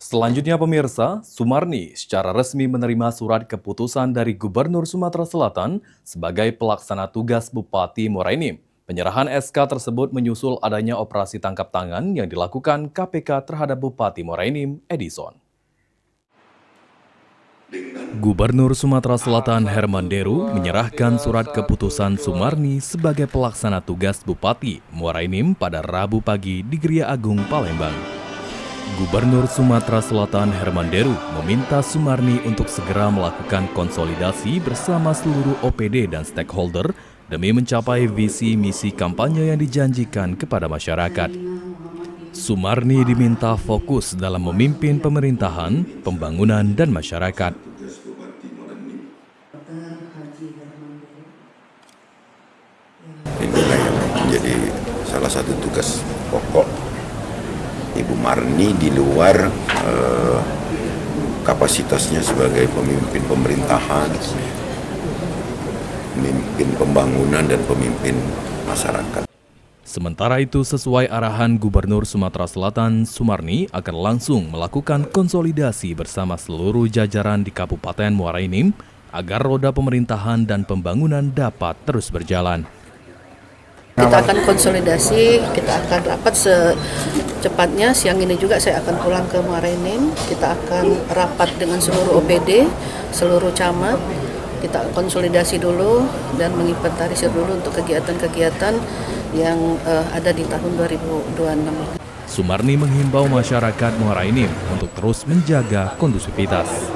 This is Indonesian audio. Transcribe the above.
Selanjutnya pemirsa, Sumarni secara resmi menerima surat keputusan dari Gubernur Sumatera Selatan sebagai pelaksana tugas Bupati Muara Enim. Penyerahan SK tersebut menyusul adanya operasi tangkap tangan yang dilakukan KPK terhadap Bupati Muara Enim, Edison. Gubernur Sumatera Selatan Herman Deru menyerahkan surat keputusan Sumarni sebagai pelaksana tugas Bupati Muara Enim pada Rabu pagi di Geria Agung, Palembang. Gubernur Sumatera Selatan Herman Deru meminta Sumarni untuk segera melakukan konsolidasi bersama seluruh OPD dan stakeholder demi mencapai visi misi kampanye yang dijanjikan kepada masyarakat. Sumarni diminta fokus dalam memimpin pemerintahan, pembangunan, dan masyarakat. Inilah yang menjadi salah satu tugas pokok Ibu Marni di luar kapasitasnya sebagai pemimpin pemerintahan, pemimpin pembangunan, dan pemimpin masyarakat. Sementara itu, sesuai arahan Gubernur Sumatera Selatan, Sumarni akan langsung melakukan konsolidasi bersama seluruh jajaran di Kabupaten Muara Enim agar roda pemerintahan dan pembangunan dapat terus berjalan. Kita akan konsolidasi, kita akan rapat secepatnya. Siang ini juga saya akan pulang ke Muara Enim. Kita akan rapat dengan seluruh OPD, seluruh camat. Kita konsolidasi dulu dan menginventarisir dulu untuk kegiatan-kegiatan yang ada di tahun 2026. Sumarni menghimbau masyarakat Muara Enim untuk terus menjaga kondusivitas.